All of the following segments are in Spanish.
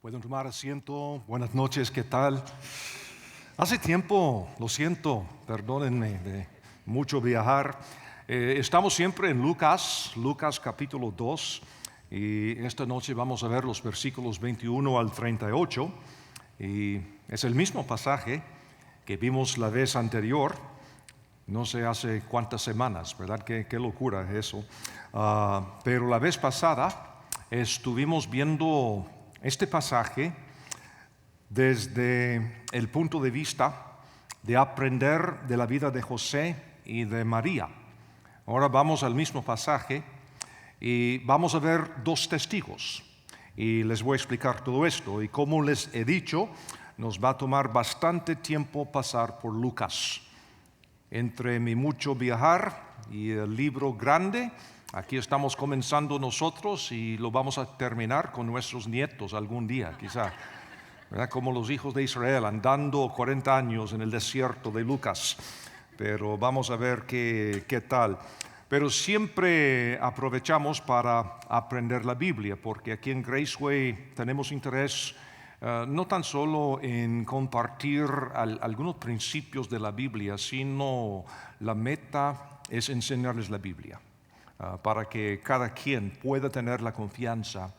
Pueden tomar asiento. Buenas noches, ¿qué tal? Hace tiempo, lo siento, perdónenme de mucho viajar. Estamos siempre en Lucas capítulo 2, y esta noche vamos a ver los versículos 21 al 38. Y es el mismo pasaje que vimos la vez anterior, no sé hace cuántas semanas, ¿verdad? Qué locura es eso. Pero la vez pasada estuvimos viendo este pasaje desde el punto de vista de aprender de la vida de José y de María. Ahora vamos al mismo pasaje y vamos a ver dos testigos. Y les voy a explicar todo esto. Y como les he dicho, nos va a tomar bastante tiempo pasar por Lucas. Entre mi mucho viajar y el libro grande, aquí estamos comenzando nosotros y lo vamos a terminar con nuestros nietos algún día, quizá. ¿Verdad? Como los hijos de Israel andando 40 años en el desierto de Lucas. Pero vamos a ver qué tal. Pero siempre aprovechamos para aprender la Biblia, porque aquí en Graceway tenemos interés no tan solo en compartir algunos principios de la Biblia, sino la meta es enseñarles la Biblia, para que cada quien pueda tener la confianza,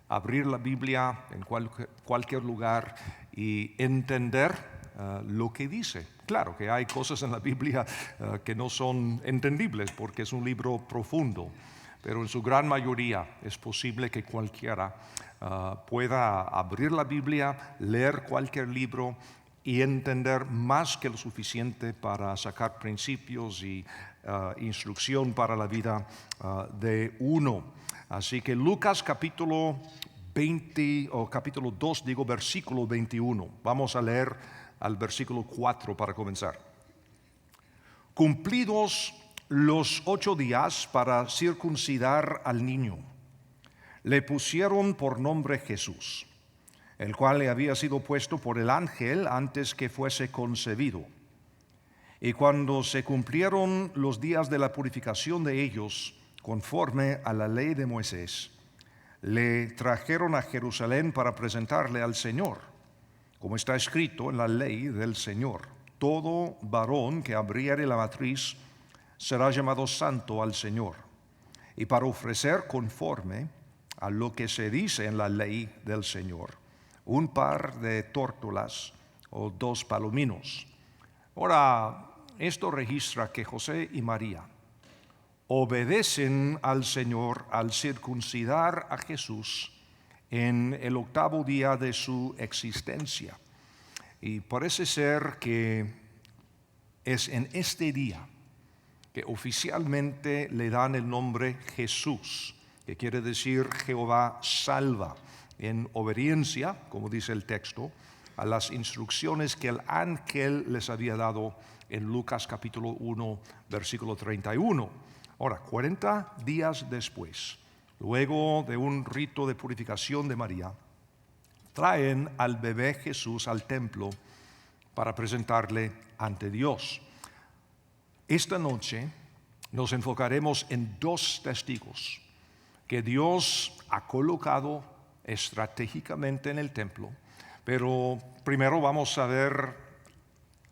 abrir la Biblia en cualquier lugar y entender lo que dice. Claro que hay cosas en la Biblia que no son entendibles porque es un libro profundo, pero en su gran mayoría es posible que cualquiera pueda abrir la Biblia, leer cualquier libro y entender más que lo suficiente para sacar principios y instrucción para la vida de uno. Así que Lucas capítulo 20, o capítulo 2, versículo 21. Vamos a leer al versículo 4 para comenzar. Cumplidos los 8 días para circuncidar al niño, le pusieron por nombre Jesús, el cual le había sido puesto por el ángel antes que fuese concebido. Y cuando se cumplieron los días de la purificación de ellos, conforme a la ley de Moisés, le trajeron a Jerusalén para presentarle al Señor, como está escrito en la ley del Señor: todo varón que abriere la matriz será llamado santo al Señor. Y para ofrecer conforme a lo que se dice en la ley del Señor, un par de tórtolas o 2 palominos. Ahora, esto registra que José y María obedecen al Señor al circuncidar a Jesús en el 8º día de su existencia. Y parece ser que es en este día que oficialmente le dan el nombre Jesús, que quiere decir Jehová salva, en obediencia, como dice el texto, a las instrucciones que el ángel les había dado en Lucas capítulo 1, versículo 31. Ahora, 40 días después, luego de un rito de purificación de María, traen al bebé Jesús al templo para presentarle ante Dios. Esta noche nos enfocaremos en 2 testigos que Dios ha colocado estratégicamente en el templo, pero primero vamos a ver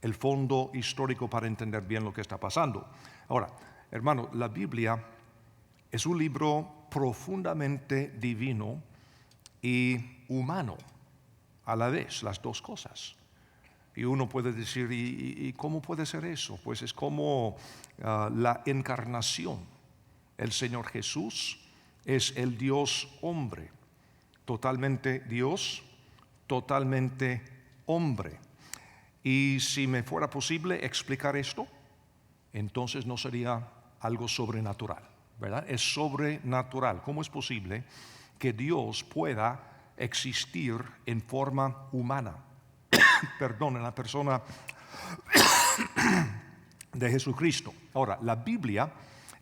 el fondo histórico para entender bien lo que está pasando. Ahora, hermano, la Biblia es un libro profundamente divino y humano a la vez, las dos cosas. Y uno puede decir, ¿y cómo puede ser eso? Pues es como la encarnación. El Señor Jesús es el Dios hombre, totalmente Dios, totalmente hombre. Y si me fuera posible explicar esto, entonces no sería algo sobrenatural, ¿verdad? Es sobrenatural. ¿Cómo es posible que Dios pueda existir en forma humana? Perdón, en la persona de Jesucristo. Ahora, la Biblia,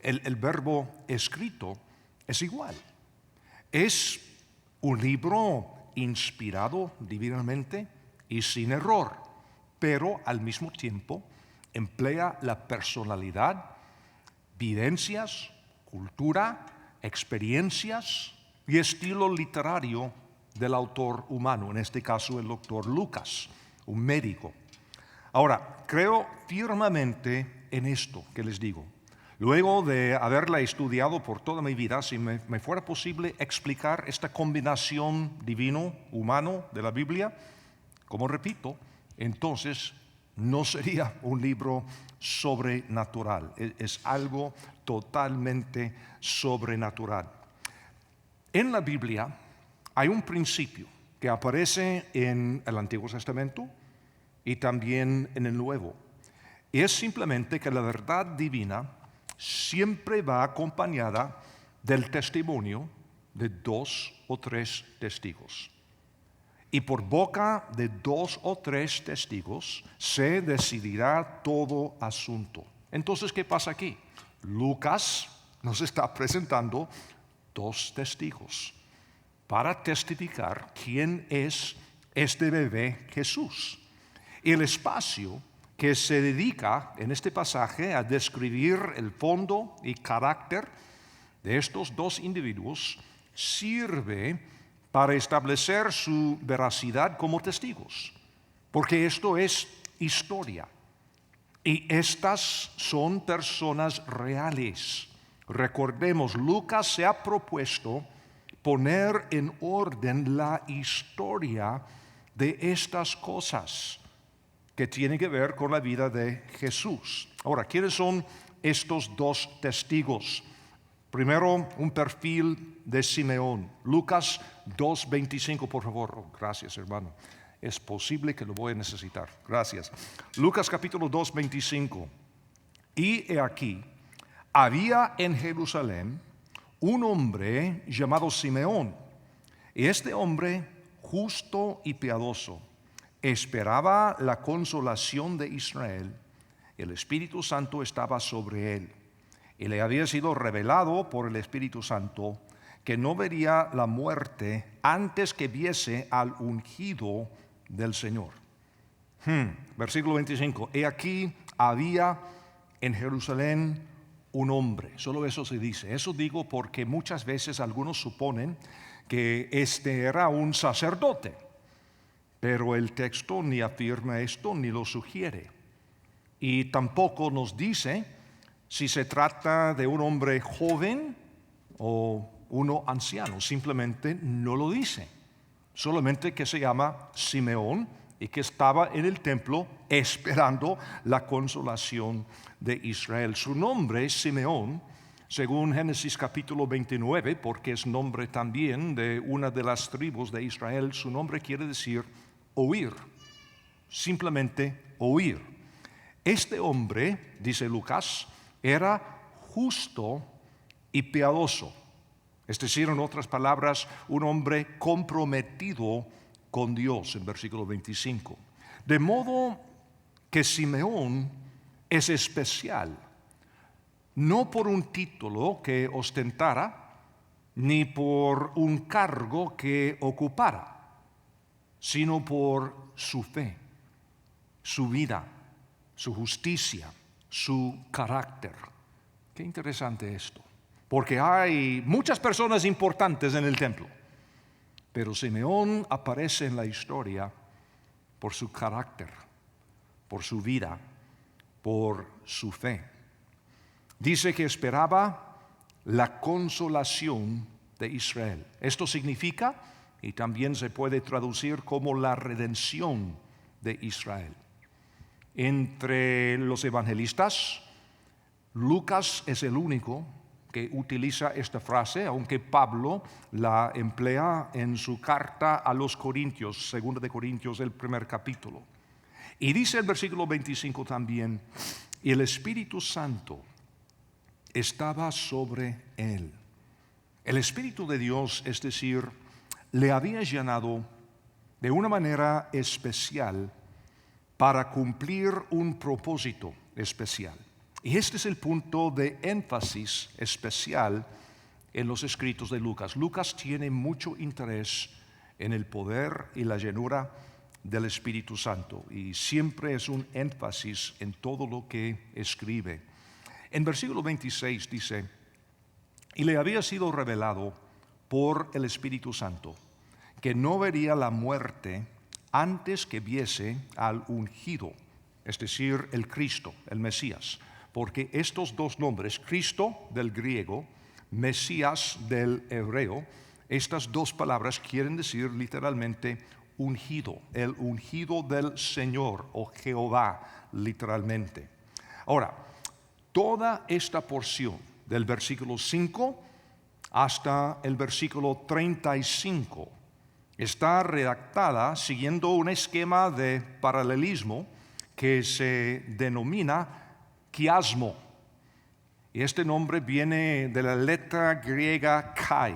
el verbo escrito es igual. Es un libro inspirado divinamente y sin error, pero al mismo tiempo emplea la personalidad, vivencias, cultura, experiencias y estilo literario del autor humano, en este caso el doctor Lucas, un médico. Ahora, creo firmemente en esto que les digo. Luego de haberla estudiado por toda mi vida, si me fuera posible explicar esta combinación divino-humano de la Biblia, como repito, entonces no sería un libro sobrenatural, es algo totalmente sobrenatural. En la Biblia hay un principio que aparece en el Antiguo Testamento y también en el Nuevo. Es simplemente que la verdad divina siempre va acompañada del testimonio de 2 o 3 testigos. Y por boca de 2 o 3 testigos se decidirá todo asunto. Entonces, ¿qué pasa aquí? Lucas nos está presentando 2 testigos para testificar quién es este bebé Jesús. Y el espacio que se dedica en este pasaje a describir el fondo y carácter de estos 2 individuos sirve para establecer su veracidad como testigos, porque esto es historia y estas son personas reales. Recordemos, Lucas se ha propuesto poner en orden la historia de estas cosas que tienen que ver con la vida de Jesús. Ahora, ¿quiénes son estos 2 testigos? Primero, un perfil de Simeón. Lucas 2:25, por favor. Oh, gracias, hermano. Es posible que lo voy a necesitar. Gracias. Lucas capítulo 2:25. Y he aquí, había en Jerusalén un hombre llamado Simeón. Y este hombre, justo y piadoso, esperaba la consolación de Israel. El Espíritu Santo estaba sobre él. Y le había sido revelado por el Espíritu Santo que no vería la muerte antes que viese al ungido del Señor. Versículo 25. He aquí había en Jerusalén un hombre. Solo eso se dice. Eso digo porque muchas veces algunos suponen que este era un sacerdote. Pero el texto ni afirma esto ni lo sugiere. Y tampoco nos dice si se trata de un hombre joven o uno anciano. Simplemente no lo dice. Solamente que se llama Simeón y que estaba en el templo esperando la consolación de Israel. Su nombre es Simeón, según Génesis capítulo 29, porque es nombre también de una de las tribus de Israel. Su nombre quiere decir oír, simplemente oír. Este hombre, dice Lucas, era justo y piadoso. Es decir, en otras palabras, un hombre comprometido con Dios, en versículo 25. De modo que Simeón es especial, no por un título que ostentara, ni por un cargo que ocupara, sino por su fe, su vida, su justicia, su carácter. Qué interesante esto, porque hay muchas personas importantes en el templo, pero Simeón aparece en la historia por su carácter, por su vida, por su fe. Dice que esperaba la consolación de Israel. Esto significa, y también se puede traducir como la redención de Israel. Entre los evangelistas, Lucas es el único que utiliza esta frase, aunque Pablo la emplea en su carta a los Corintios, 2 de Corintios, el primer capítulo. Y dice el versículo 25 también, y el Espíritu Santo estaba sobre él. El Espíritu de Dios, es decir, le había llenado de una manera especial para cumplir un propósito especial. Y este es el punto de énfasis especial en los escritos de Lucas. Lucas tiene mucho interés en el poder y la llenura del Espíritu Santo y siempre es un énfasis en todo lo que escribe. En versículo 26 dice, y le había sido revelado por el Espíritu Santo que no vería la muerte antes que viese al ungido, es decir, el Cristo, el Mesías. Porque estos dos nombres, Cristo del griego, Mesías del hebreo, estas dos palabras quieren decir literalmente ungido, el ungido del Señor o Jehová, literalmente. Ahora, toda esta porción del versículo 5 hasta el versículo 35 está redactada siguiendo un esquema de paralelismo que se denomina quiasmo. Y este nombre viene de la letra griega chi,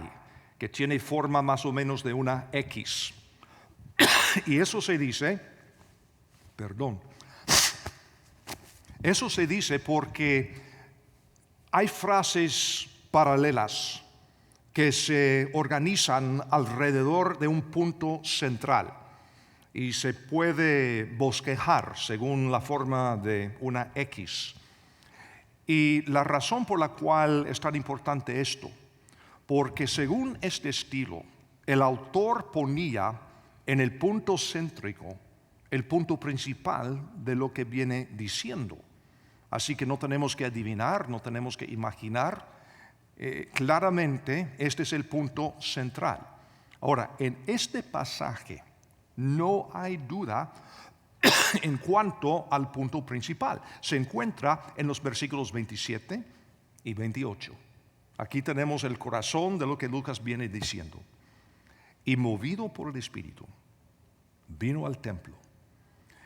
que tiene forma más o menos de una X. Y eso se dice, eso se dice porque hay frases paralelas que se organizan alrededor de un punto central y se puede bosquejar según la forma de una X. Y la razón por la cual es tan importante esto, porque según este estilo, el autor ponía en el punto céntrico el punto principal de lo que viene diciendo. Así que no tenemos que adivinar, no tenemos que imaginar. Claramente este es el punto central. Ahora, en este pasaje no hay duda en cuanto al punto principal. Se encuentra en los versículos 27 y 28. Aquí tenemos el corazón de lo que Lucas viene diciendo. Y movido por el Espíritu, vino al templo.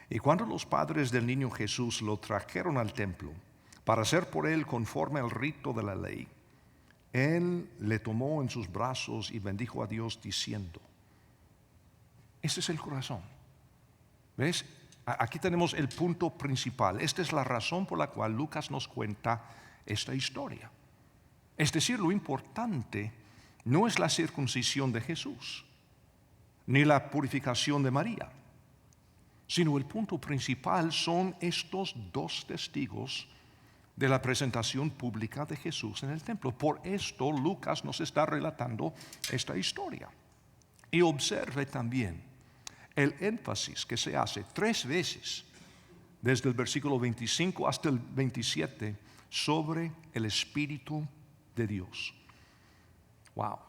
Y cuando los padres del niño Jesús lo trajeron al templo para hacer por él conforme al rito de la ley, él le tomó en sus brazos y bendijo a Dios diciendo. Ese es el corazón. ¿Ves? Aquí tenemos el punto principal. Esta es la razón por la cual Lucas nos cuenta esta historia. Es decir, lo importante no es la circuncisión de Jesús, ni la purificación de María, sino el punto principal son estos dos testigos de la presentación pública de Jesús en el templo. Por esto Lucas nos está relatando esta historia. Y observe también el énfasis que se hace 3 veces desde el versículo 25 hasta el 27 sobre el Espíritu de Dios. Wow.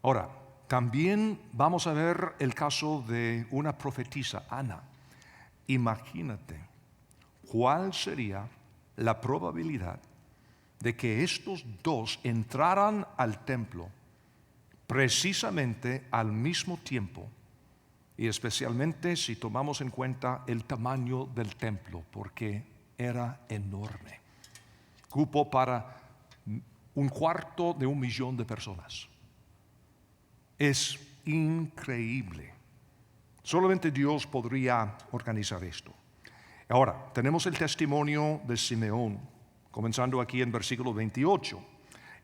Ahora, también vamos a ver el caso de una profetisa, Ana. Imagínate cuál sería la probabilidad de que estos dos entraran al templo precisamente al mismo tiempo, y especialmente si tomamos en cuenta el tamaño del templo, porque era enorme. Cupo para 250,000 de personas. Es increíble. Solamente Dios podría organizar esto. Ahora, tenemos el testimonio de Simeón, comenzando aquí en versículo 28.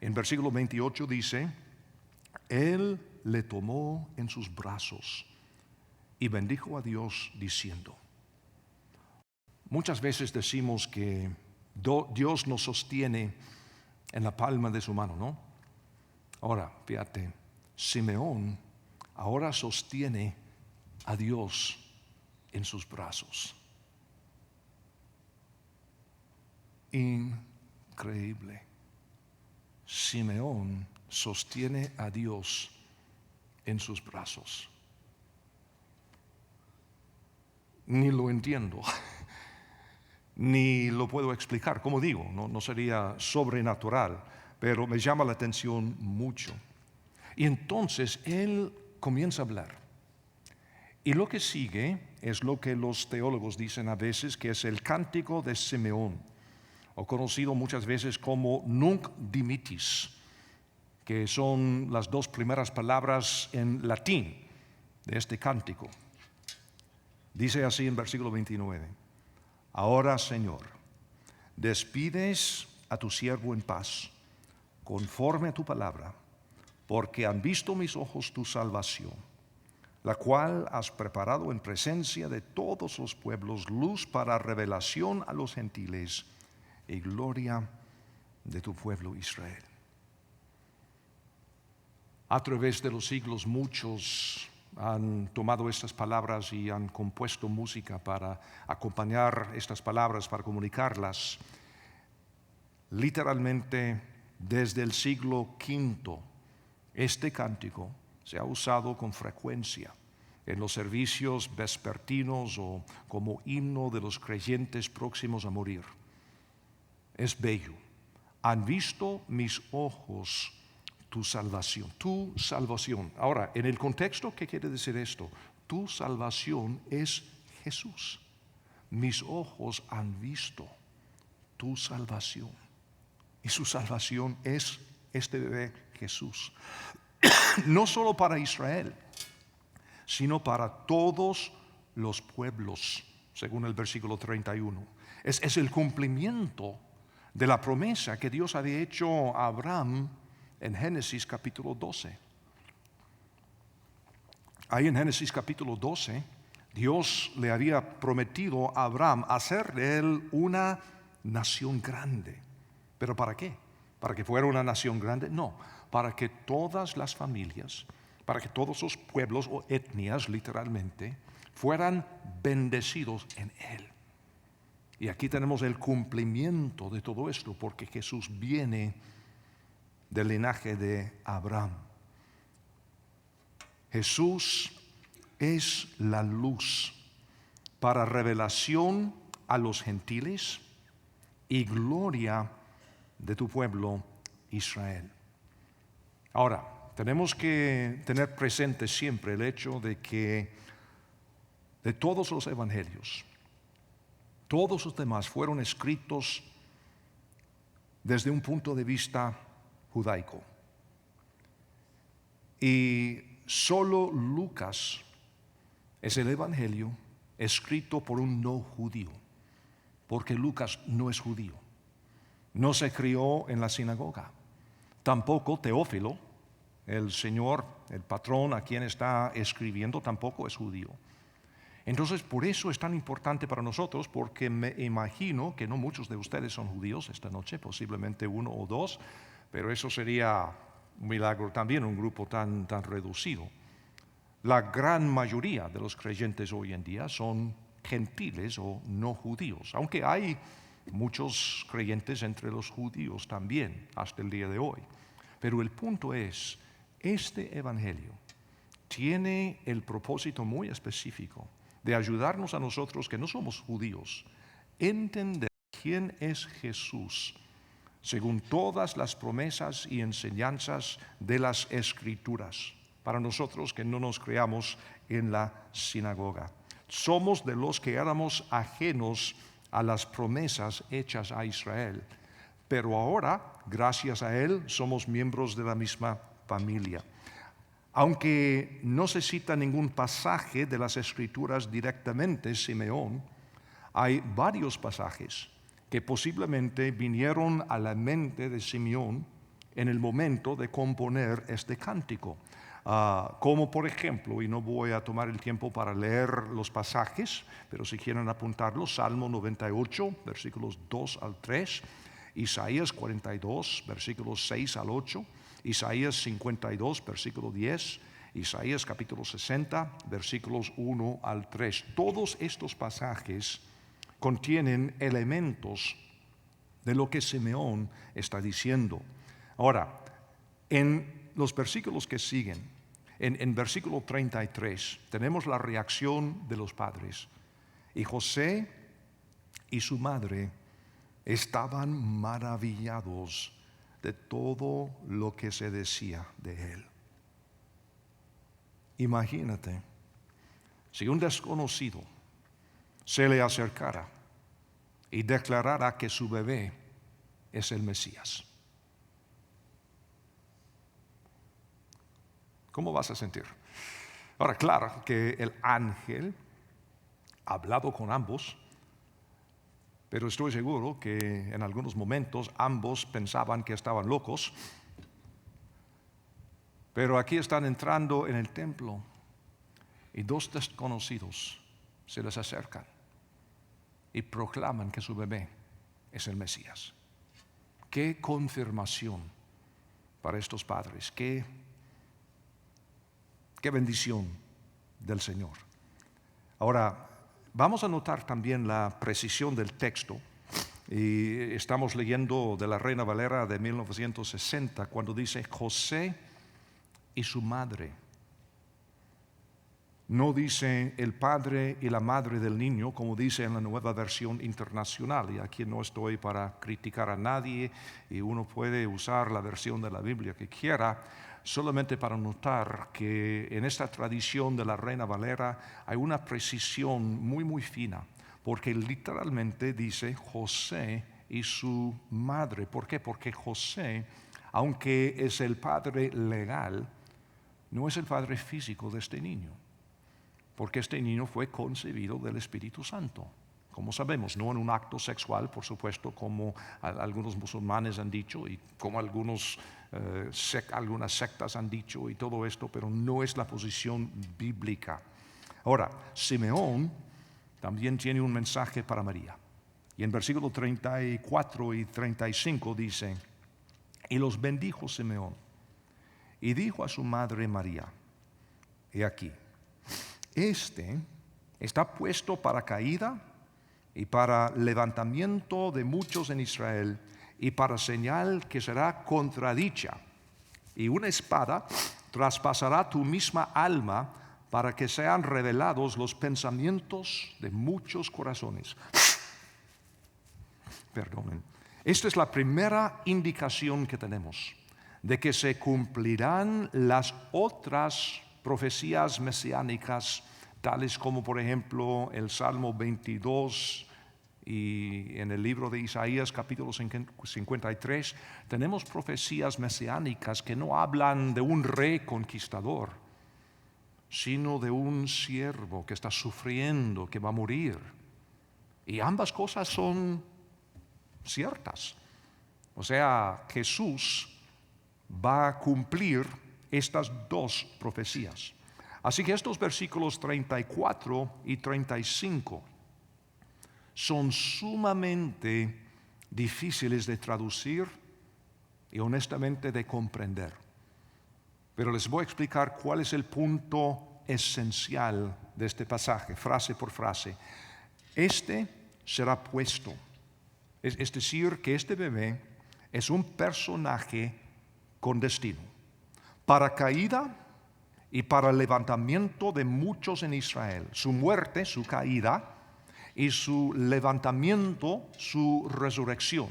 En versículo 28 dice, él le tomó en sus brazos y bendijo a Dios diciendo. Muchas veces decimos que Dios nos sostiene en la palma de su mano, ¿no? Ahora, fíjate, Simeón ahora sostiene a Dios en sus brazos. Increíble. Simeón sostiene a Dios en sus brazos. Ni lo entiendo, ni lo puedo explicar. Como digo, no sería sobrenatural, pero me llama la atención mucho. Y entonces él comienza a hablar. Y lo que sigue es lo que los teólogos dicen a veces, que es el cántico de Simeón, o conocido muchas veces como Nunc Dimittis, que son las 2 primeras palabras en latín de este cántico. Dice así en versículo 29, ahora, Señor, despides a tu siervo en paz, conforme a tu palabra, porque han visto mis ojos tu salvación, la cual has preparado en presencia de todos los pueblos, luz para revelación a los gentiles y gloria de tu pueblo Israel. A través de los siglos muchos han tomado estas palabras y han compuesto música para acompañar estas palabras, para comunicarlas. Literalmente desde el siglo V, este cántico se ha usado con frecuencia en los servicios vespertinos o como himno de los creyentes próximos a morir. Es bello. Han visto mis ojos tu salvación, tu salvación. Ahora, en el contexto, ¿qué quiere decir esto? Tu salvación es Jesús. Mis ojos han visto tu salvación. Y su salvación es este bebé Jesús. No solo para Israel, sino para todos los pueblos, según el versículo 31. Es el cumplimiento de la promesa que Dios había hecho a Abraham en Génesis capítulo 12. Ahí en Génesis capítulo 12, Dios le había prometido a Abraham hacer de él una nación grande. ¿Pero para qué? ¿Para que fuera una nación grande? No, para que todas las familias, para que todos los pueblos o etnias literalmente fueran bendecidos en él. Y aquí tenemos el cumplimiento de todo esto, porque Jesús viene del linaje de Abraham. Jesús es la luz para revelación a los gentiles y gloria de tu pueblo Israel. Ahora, tenemos que tener presente siempre el hecho de que de todos los evangelios, todos los demás fueron escritos desde un punto de vista judaico. Y solo Lucas es el evangelio escrito por un no judío, porque Lucas no es judío. No se crió en la sinagoga. Tampoco Teófilo, el señor, el patrón a quien está escribiendo, tampoco es judío. Entonces, por eso es tan importante para nosotros, porque me imagino que no muchos de ustedes son judíos esta noche, posiblemente uno o dos, pero eso sería un milagro también, un grupo tan reducido. La gran mayoría de los creyentes hoy en día son gentiles o no judíos, aunque hay muchos creyentes entre los judíos también hasta el día de hoy. Pero el punto es, este evangelio tiene el propósito muy específico de ayudarnos a nosotros que no somos judíos, entender quién es Jesús, según todas las promesas y enseñanzas de las Escrituras, para nosotros que no nos creamos en la sinagoga. Somos de los que éramos ajenos a las promesas hechas a Israel, pero ahora, gracias a Él, somos miembros de la misma familia. Aunque no se cita ningún pasaje de las Escrituras directamente, Simeón, hay varios pasajes que posiblemente vinieron a la mente de Simeón en el momento de componer este cántico. Como por ejemplo, y no voy a tomar el tiempo para leer los pasajes, pero si quieren apuntarlos, Salmo 98, versículos 2 al 3, Isaías 42, versículos 6 al 8, Isaías 52, versículo 10, Isaías capítulo 60, versículos 1 al 3. Todos estos pasajes contienen elementos de lo que Simeón está diciendo. Ahora, en los versículos que siguen, en versículo 33, tenemos la reacción de los padres. Y José y su madre estaban maravillados de todo lo que se decía de él. Imagínate, si un desconocido se le acercara y declarara que su bebé es el Mesías. ¿Cómo vas a sentir? Ahora, claro que el ángel ha hablado con ambos, pero estoy seguro que en algunos momentos ambos pensaban que estaban locos. Pero aquí están entrando en el templo y dos desconocidos se les acercan y proclaman que su bebé es el Mesías. Qué confirmación para estos padres, qué Qué bendición del Señor. Ahora, vamos a notar también la precisión del texto. Y estamos leyendo de la Reina Valera de 1960 cuando dice José y su madre. No dice el padre y la madre del niño, como dice en la Nueva Versión Internacional. Y aquí no estoy para criticar a nadie, y uno puede usar la versión de la Biblia que quiera, solamente para notar que en esta tradición de la Reina Valera hay una precisión muy, muy fina, porque literalmente dice José y su madre. ¿Por qué? Porque José, aunque es el padre legal, no es el padre físico de este niño. Porque este niño fue concebido del Espíritu Santo, como sabemos, no en un acto sexual, por supuesto, como algunos musulmanes han dicho y como algunas sectas han dicho y todo esto, pero no es la posición bíblica. Ahora, Simeón también tiene un mensaje para María. Y en versículos 34 y 35 dice, y los bendijo Simeón, y dijo a su madre María, he aquí, este está puesto para caída y para levantamiento de muchos en Israel y para señal que será contradicha. Y una espada traspasará tu misma alma para que sean revelados los pensamientos de muchos corazones. Perdonen. Esta es la primera indicación que tenemos de que se cumplirán las otras profecías mesiánicas, tales como por ejemplo el Salmo 22 y en el libro de Isaías capítulo 53, tenemos profecías mesiánicas que no hablan de un rey conquistador, sino de un siervo que está sufriendo, que va a morir. Y ambas cosas son ciertas. O sea, Jesús va a cumplir estas dos profecías. Así que estos versículos 34 y 35 son sumamente difíciles de traducir y honestamente de comprender. Pero les voy a explicar cuál es el punto esencial de este pasaje, frase por frase. Este será puesto, es decir, que este bebé es un personaje con destino, para caída y para levantamiento de muchos en Israel. Su muerte, su caída, y su levantamiento, su resurrección.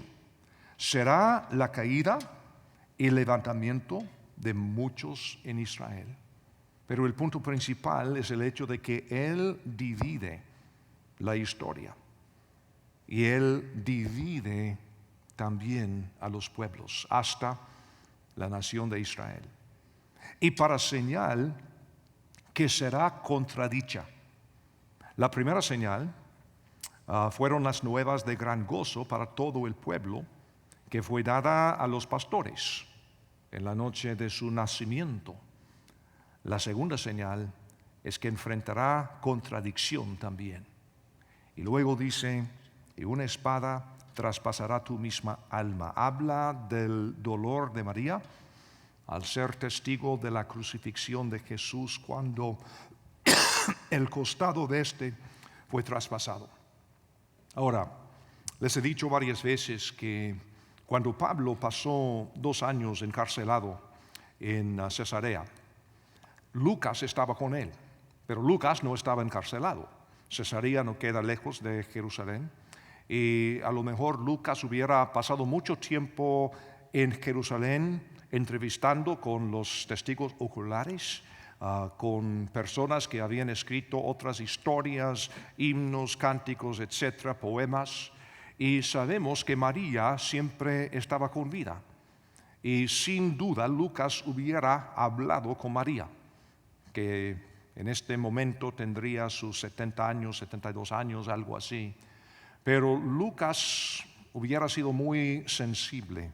Será la caída y levantamiento de muchos en Israel. Pero el punto principal es el hecho de que Él divide la historia. Y Él divide también a los pueblos hasta la nación de Israel. Y para señal que será contradicha. La primera señal fueron las nuevas de gran gozo para todo el pueblo que fue dada a los pastores en la noche de su nacimiento. La segunda señal es que enfrentará contradicción también. Y luego dice, y una espada traspasará tu misma alma. Habla del dolor de María al ser testigo de la crucifixión de Jesús cuando el costado de este fue traspasado. Ahora, les he dicho varias veces que cuando Pablo pasó 2 años encarcelado en Cesarea, Lucas estaba con él, pero Lucas no estaba encarcelado. Cesarea no queda lejos de Jerusalén y a lo mejor Lucas hubiera pasado mucho tiempo en Jerusalén entrevistando con los testigos oculares, con personas que habían escrito otras historias, himnos, cánticos, etcétera, poemas. Y sabemos que María siempre estaba con vida. Y sin duda Lucas hubiera hablado con María, que en este momento tendría sus 70 años, 72 años, algo así. Pero Lucas hubiera sido muy sensible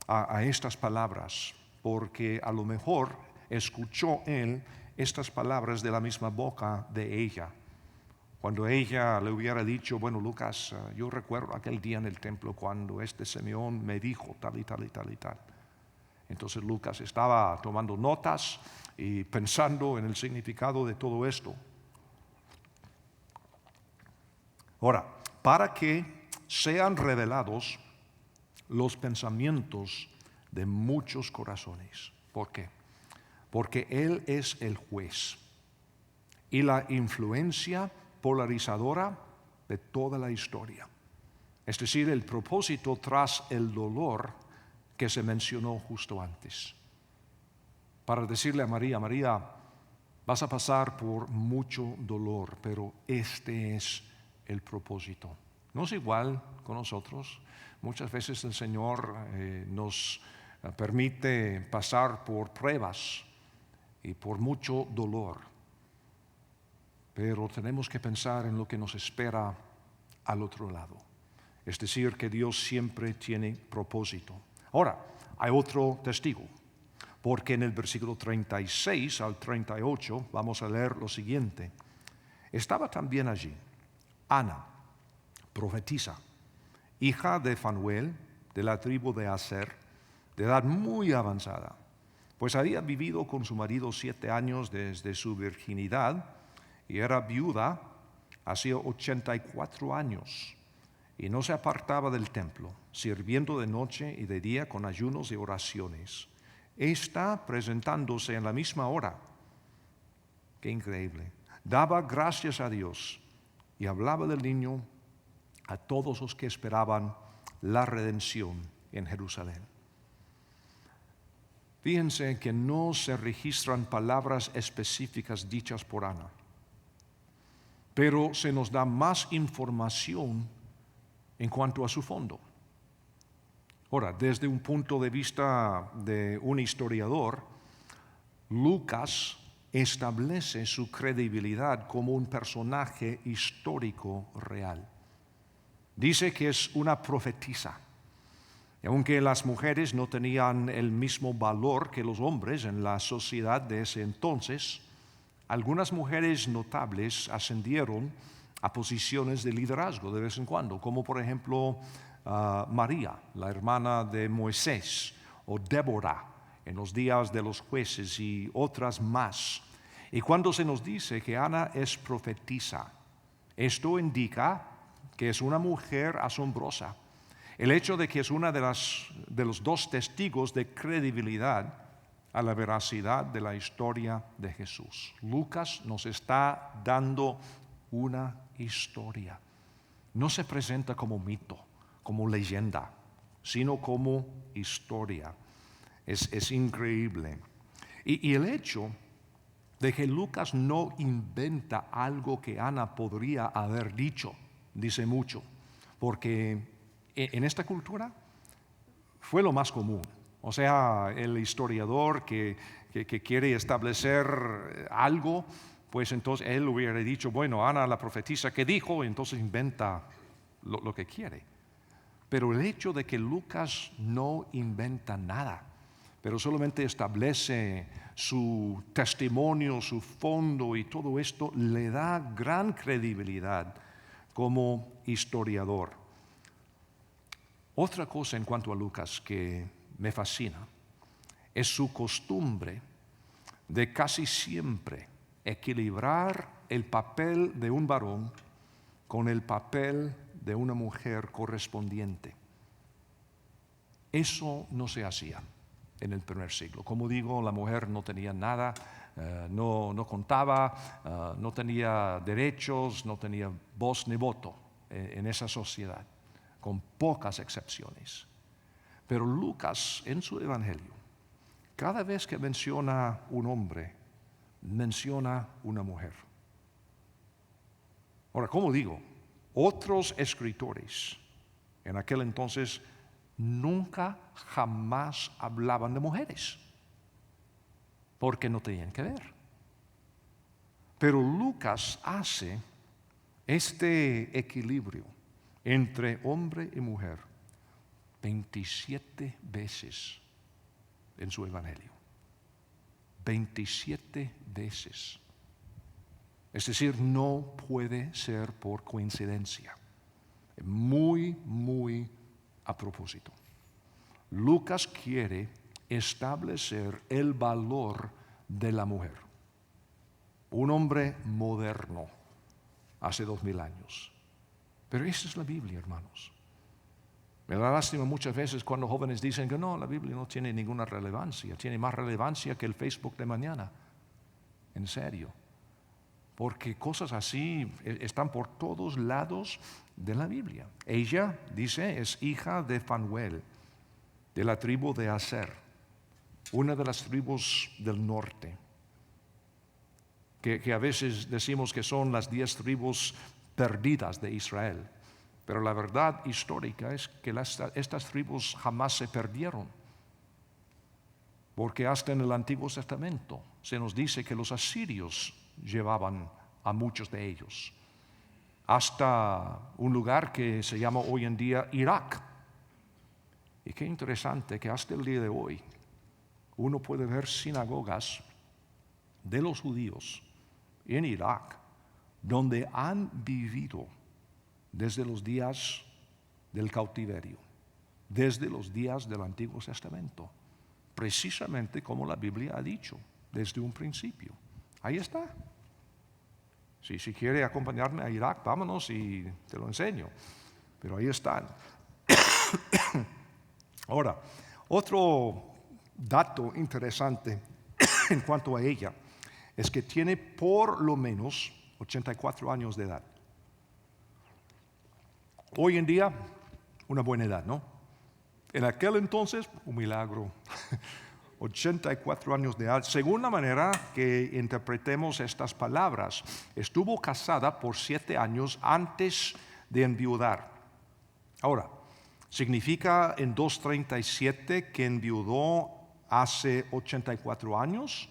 a estas palabras, porque a lo mejor escuchó él estas palabras de la misma boca de ella. Cuando ella le hubiera dicho, bueno, Lucas, yo recuerdo aquel día en el templo cuando este Simeón me dijo tal y tal y tal y tal. Entonces Lucas estaba tomando notas y pensando en el significado de todo esto. Ahora, para que sean revelados los pensamientos de muchos corazones. ¿Por qué? Porque Él es el juez y la influencia polarizadora de toda la historia. Es decir, el propósito tras el dolor que se mencionó justo antes. Para decirle a María, María, vas a pasar por mucho dolor, pero este es el propósito. No es igual con nosotros. Muchas veces el Señor nos permite pasar por pruebas y por mucho dolor. Pero tenemos que pensar en lo que nos espera al otro lado. Es decir, que Dios siempre tiene propósito. Ahora, hay otro testigo, porque en el versículo 36 al 38 vamos a leer lo siguiente. Estaba también allí Ana, profetisa, hija de Fanuel, de la tribu de Aser, de edad muy avanzada, pues había vivido con su marido 7 años desde su virginidad y era viuda hacía 84 años y no se apartaba del templo, sirviendo de noche y de día con ayunos y oraciones. Esta presentándose en la misma hora. Qué increíble. Daba gracias a Dios y hablaba del niño a todos los que esperaban la redención en Jerusalén. Fíjense que no se registran palabras específicas dichas por Ana, pero se nos da más información en cuanto a su fondo. Ahora, desde un punto de vista de un historiador, Lucas establece su credibilidad como un personaje histórico real. Dice que es una profetisa. Y aunque las mujeres no tenían el mismo valor que los hombres en la sociedad de ese entonces, algunas mujeres notables ascendieron a posiciones de liderazgo de vez en cuando, como por ejemplo María, la hermana de Moisés, o Débora en los días de los jueces y otras más. Y cuando se nos dice que Ana es profetisa, esto indica que es una mujer asombrosa. El hecho de que es una de los dos testigos de credibilidad a la veracidad de la historia de Jesús. Lucas nos está dando una historia. No se presenta como mito, como leyenda, sino como historia. Es increíble. Y el hecho de que Lucas no inventa algo que Ana podría haber dicho, dice mucho, porque en esta cultura fue lo más común. O sea, el historiador que quiere establecer algo, pues entonces él hubiera dicho, bueno, Ana la profetisa, ¿qué dijo? Y entonces inventa lo que quiere. Pero el hecho de que Lucas no inventa nada, pero solamente establece su testimonio, su fondo y todo esto, le da gran credibilidad como historiador. Otra cosa en cuanto a Lucas que me fascina es su costumbre de casi siempre equilibrar el papel de un varón con el papel de una mujer correspondiente. Eso no se hacía en el primer siglo. Como digo, la mujer no tenía nada, no contaba, no tenía derechos, no tenía voz ni voto en esa sociedad, con pocas excepciones. Pero Lucas, en su evangelio, cada vez que menciona un hombre, menciona una mujer. Ahora, como digo, otros escritores en aquel entonces nunca jamás hablaban de mujeres, porque no tenían que ver. Pero Lucas hace este equilibrio entre hombre y mujer 27 veces en su evangelio. 27 veces. Es decir, no puede ser por coincidencia. Muy, muy a propósito. Lucas quiere establecer el valor de la mujer. Un hombre moderno hace 2000 años. Pero esa es la Biblia, hermanos. Me da lástima muchas veces cuando jóvenes dicen que no, la Biblia no tiene ninguna relevancia, tiene más relevancia que el Facebook de mañana. En serio. Porque cosas así están por todos lados de la Biblia. Ella, dice, es hija de Fanuel, de la tribu de Aser, una de las tribus del norte, que a veces decimos que son las 10 tribus perdidas de Israel. Pero la verdad histórica es que estas tribus jamás se perdieron, porque hasta en el Antiguo Testamento se nos dice que los asirios llevaban a muchos de ellos, hasta un lugar que se llama hoy en día Irak. Y qué interesante que hasta el día de hoy uno puede ver sinagogas de los judíos en Irak, donde han vivido desde los días del cautiverio, desde los días del Antiguo Testamento, precisamente como la Biblia ha dicho desde un principio. Ahí está. Si quiere acompañarme a Irak, vámonos y te lo enseño. Pero ahí están. Ahora, otro dato interesante en cuanto a ella es que tiene por lo menos 84 años de edad. Hoy en día, una buena edad, ¿no? En aquel entonces, un milagro. 84 años de edad. Según la manera que interpretemos estas palabras, estuvo casada por 7 años antes de enviudar. Ahora, ¿significa en 2:37 que enviudó hace 84 años?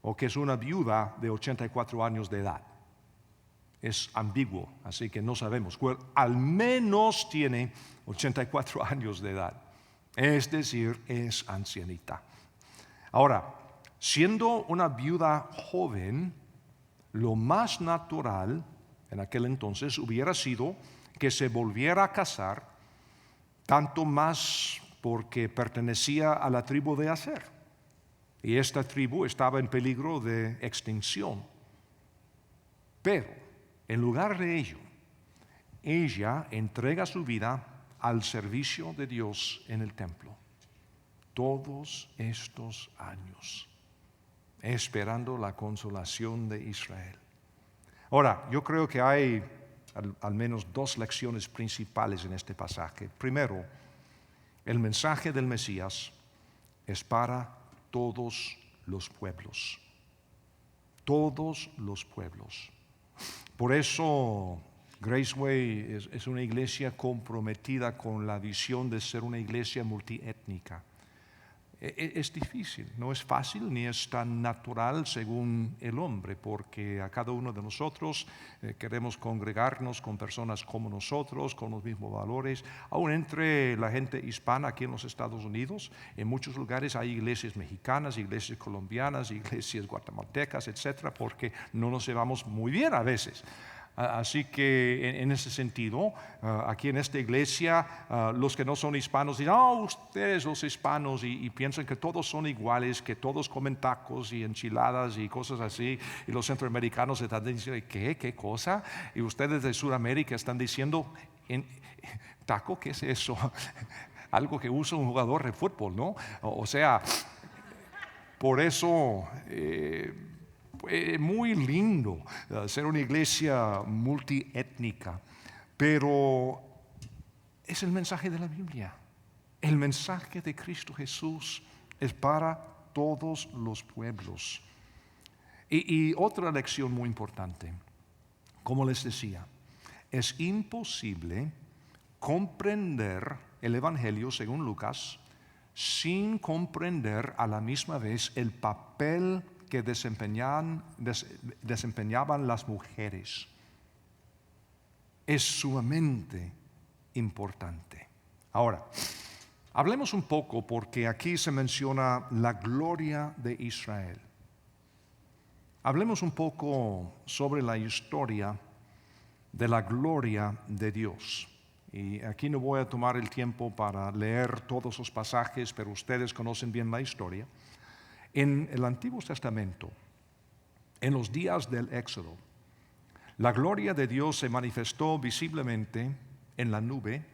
¿O que es una viuda de 84 años de edad? Es ambiguo, así que no sabemos. Al menos tiene 84 años de edad. Es decir, es ancianita. Ahora, siendo una viuda joven, lo más natural en aquel entonces hubiera sido que se volviera a casar, tanto más porque pertenecía a la tribu de Aser. Y esta tribu estaba en peligro de extinción. Pero, en lugar de ello, ella entrega su vida al servicio de Dios en el templo. Todos estos años, esperando la consolación de Israel. Ahora, yo creo que hay al menos 2 lecciones principales en este pasaje. Primero, el mensaje del Mesías es para todos los pueblos. Todos los pueblos. Por eso Graceway es una iglesia comprometida con la visión de ser una iglesia multiétnica. Es difícil, no es fácil ni es tan natural según el hombre, porque a cada uno de nosotros queremos congregarnos con personas como nosotros, con los mismos valores. Aún entre la gente hispana aquí en los Estados Unidos, en muchos lugares hay iglesias mexicanas, iglesias colombianas, iglesias guatemaltecas, etcétera, porque no nos llevamos muy bien a veces. Así que en ese sentido, aquí en esta iglesia, los que no son hispanos dicen, ustedes los hispanos, y piensan que todos son iguales, que todos comen tacos y enchiladas y cosas así, y los centroamericanos están diciendo, ¿qué cosa? Y ustedes de Sudamérica están diciendo, ¿taco qué es eso? Algo que usa un jugador de fútbol, ¿no? O sea, por eso... muy lindo ser una iglesia multiétnica, pero es el mensaje de la Biblia. El mensaje de Cristo Jesús es para todos los pueblos. Y otra lección muy importante, como les decía, es imposible comprender el Evangelio según Lucas sin comprender a la misma vez el papel que desempeñaban las mujeres. Es sumamente importante. Ahora, hablemos un poco porque aquí se menciona la gloria de Israel. Hablemos un poco sobre la historia de la gloria de Dios. Y aquí no voy a tomar el tiempo para leer todos los pasajes, pero ustedes conocen bien la historia. En el Antiguo Testamento, en los días del Éxodo, la gloria de Dios se manifestó visiblemente en la nube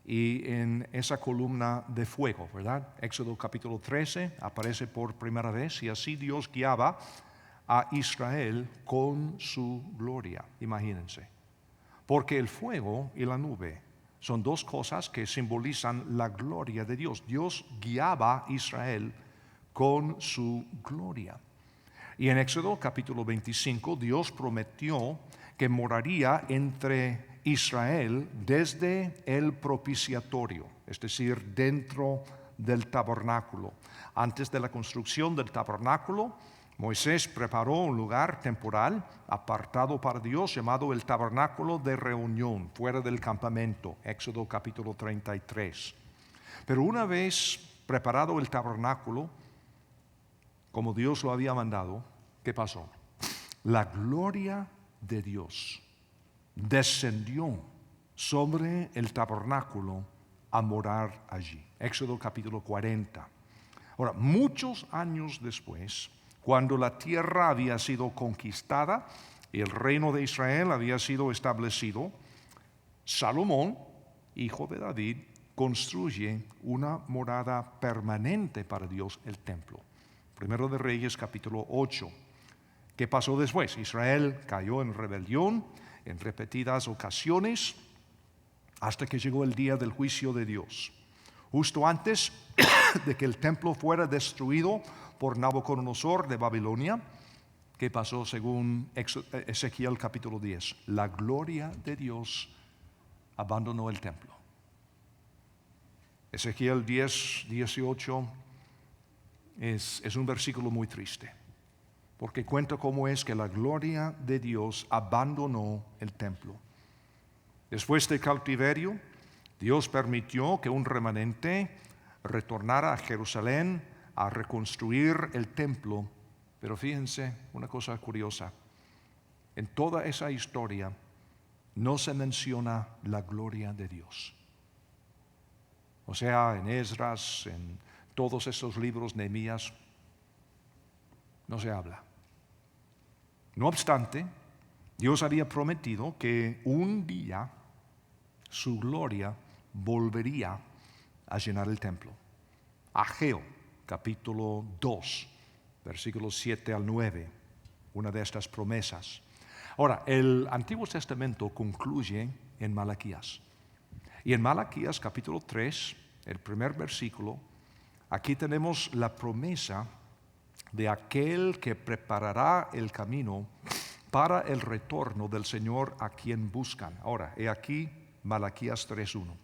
y en esa columna de fuego, ¿verdad? Éxodo capítulo 13 aparece por primera vez y así Dios guiaba a Israel con su gloria, imagínense. Porque el fuego y la nube son dos cosas que simbolizan la gloria de Dios. Dios guiaba a Israel con su gloria. Y en Éxodo capítulo 25 Dios prometió que moraría entre Israel desde el propiciatorio, es decir, dentro del tabernáculo. Antes de la construcción del tabernáculo, Moisés preparó un lugar temporal apartado para Dios llamado el tabernáculo de reunión, fuera del campamento, Éxodo capítulo 33. Pero una vez preparado el tabernáculo, como Dios lo había mandado, ¿qué pasó? La gloria de Dios descendió sobre el tabernáculo a morar allí. Éxodo capítulo 40. Ahora, muchos años después, cuando la tierra había sido conquistada y el reino de Israel había sido establecido, Salomón, hijo de David, construye una morada permanente para Dios, el templo. Primero de Reyes capítulo 8. ¿Qué pasó después? Israel cayó en rebelión en repetidas ocasiones hasta que llegó el día del juicio de Dios. Justo antes de que el templo fuera destruido por Nabucodonosor de Babilonia, ¿qué pasó según Ezequiel capítulo 10? La gloria de Dios abandonó el templo. Ezequiel 10, 18 es un versículo muy triste, porque cuenta cómo es que la gloria de Dios abandonó el templo. Después del cautiverio, Dios permitió que un remanente retornara a Jerusalén a reconstruir el templo. Pero fíjense una cosa curiosa, en toda esa historia no se menciona la gloria de Dios. O sea, en Esdras, en todos esos libros, Nehemías, no se habla. No obstante, Dios había prometido que un día su gloria volvería a llenar el templo. Ageo, capítulo 2, versículos 7 al 9, una de estas promesas. Ahora, el Antiguo Testamento concluye en Malaquías. Y en Malaquías, capítulo 3, el primer versículo, aquí tenemos la promesa de aquel que preparará el camino para el retorno del Señor a quien buscan. Ahora, he aquí Malaquías 3:1.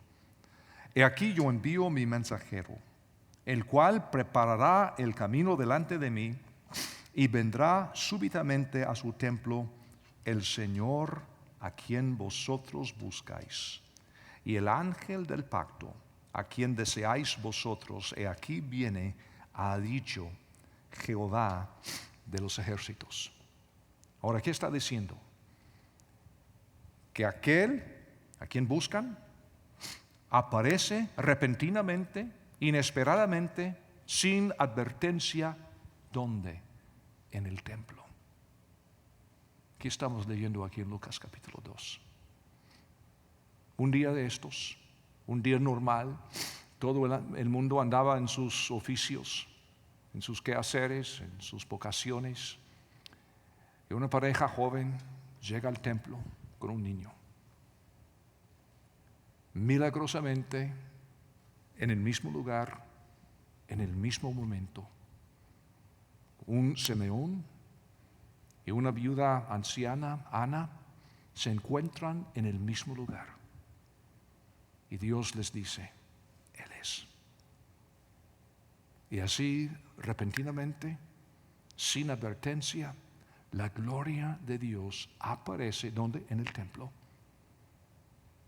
He aquí yo envío mi mensajero, el cual preparará el camino delante de mí, y vendrá súbitamente a su templo el Señor a quien vosotros buscáis. Y el ángel del pacto, a quien deseáis vosotros, he aquí viene, ha dicho Jehová de los ejércitos. Ahora, ¿qué está diciendo? Que aquel a quien buscan aparece repentinamente, inesperadamente, sin advertencia. ¿Dónde? En el templo. ¿Qué estamos leyendo aquí en Lucas capítulo 2? Un día de estos, un día normal, todo el mundo andaba en sus oficios, en sus quehaceres, en sus vocaciones. Y una pareja joven llega al templo con un niño. Milagrosamente, en el mismo lugar, en el mismo momento, un Simeón y una viuda anciana, Ana, se encuentran en el mismo lugar. Y Dios les dice, Él es. Y así, repentinamente, sin advertencia, la gloria de Dios aparece, ¿dónde? En el templo.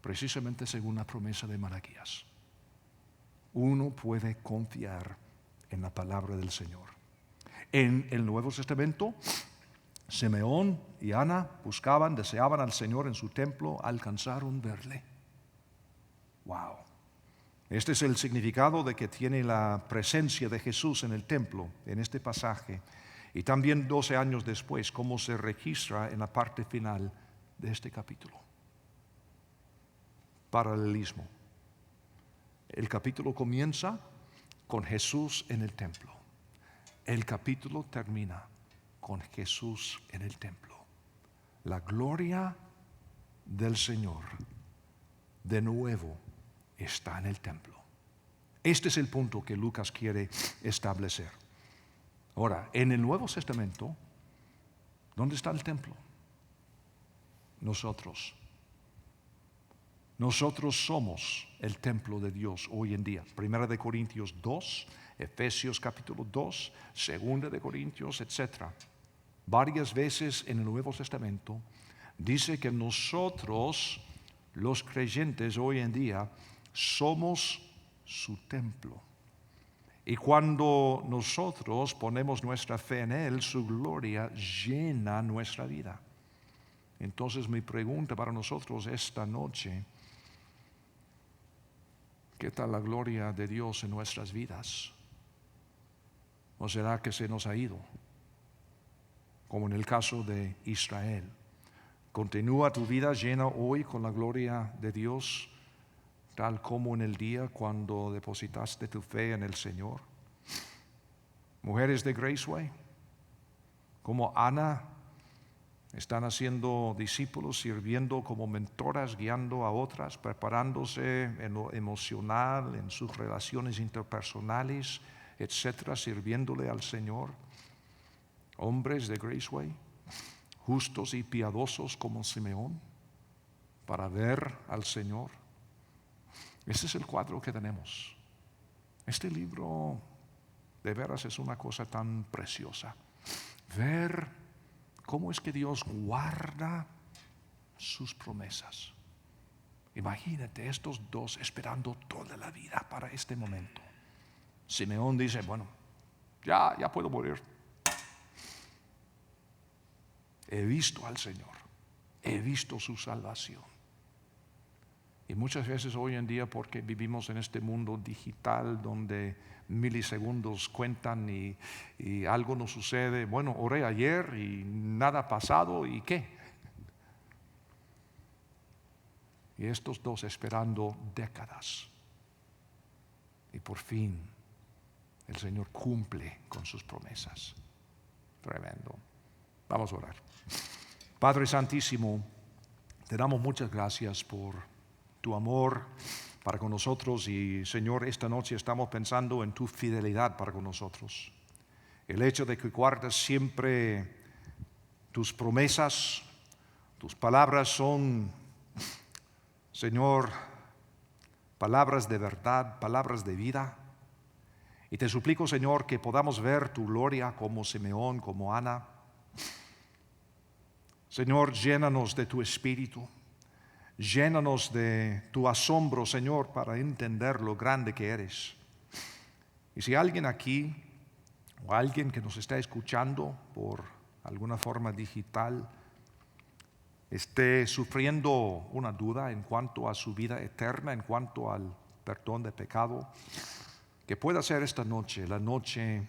Precisamente según la promesa de Malaquías. Uno puede confiar en la palabra del Señor. En el Nuevo Testamento, Simeón y Ana buscaban, deseaban al Señor en su templo, alcanzaron verle. Wow. Este es el significado de que tiene la presencia de Jesús en el templo, en este pasaje. Y también 12 años después, cómo se registra en la parte final de este capítulo. Paralelismo. El capítulo comienza con Jesús en el templo. El capítulo termina con Jesús en el templo. La gloria del Señor de nuevo está en el templo. Este es el punto que Lucas quiere establecer. Ahora, en el Nuevo Testamento, ¿dónde está el templo? Nosotros. Nosotros somos el templo de Dios hoy en día. Primera de Corintios 2, Efesios capítulo 2, Segunda de Corintios, etc. Varias veces en el Nuevo Testamento dice que nosotros, los creyentes hoy en día, somos su templo. Y cuando nosotros ponemos nuestra fe en Él, su gloria llena nuestra vida. Entonces mi pregunta para nosotros esta noche: ¿qué tal la gloria de Dios en nuestras vidas? ¿O será que se nos ha ido? Como en el caso de Israel. ¿Continúa tu vida llena hoy con la gloria de Dios, tal como en el día cuando depositaste tu fe en el Señor? Mujeres de Graceway, como Ana, están haciendo discípulos, sirviendo como mentoras, guiando a otras, preparándose en lo emocional, en sus relaciones interpersonales, etcétera, sirviéndole al Señor. Hombres de Graceway, justos y piadosos como Simeón, para ver al Señor. Ese es el cuadro que tenemos. Este libro de veras es una cosa tan preciosa. Ver cómo es que Dios guarda sus promesas. Imagínate estos dos esperando toda la vida para este momento. Simeón dice, bueno, ya puedo morir. He visto al Señor, he visto su salvación. Y muchas veces hoy en día, porque vivimos en este mundo digital donde milisegundos cuentan y algo nos sucede, bueno, oré ayer y nada ha pasado, ¿y qué? Y estos dos esperando décadas. Y por fin el Señor cumple con sus promesas. Tremendo. Vamos a orar. Padre Santísimo, te damos muchas gracias por tu amor para con nosotros y Señor, esta noche estamos pensando en tu fidelidad para con nosotros. El hecho de que guardas siempre tus promesas, tus palabras son, Señor, palabras de verdad, palabras de vida. Y te suplico, Señor, que podamos ver tu gloria como Simeón, como Ana. Señor, llénanos de tu espíritu, llénanos de tu asombro, Señor, para entender lo grande que eres. Y si alguien aquí o alguien que nos está escuchando por alguna forma digital esté sufriendo una duda en cuanto a su vida eterna, en cuanto al perdón de pecado, que pueda ser esta noche, la noche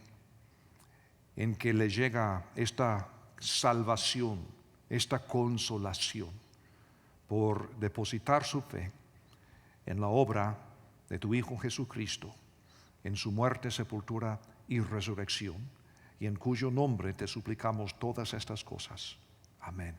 en que le llega esta salvación, esta consolación por depositar su fe en la obra de tu Hijo Jesucristo, en su muerte, sepultura y resurrección, y en cuyo nombre te suplicamos todas estas cosas. Amén.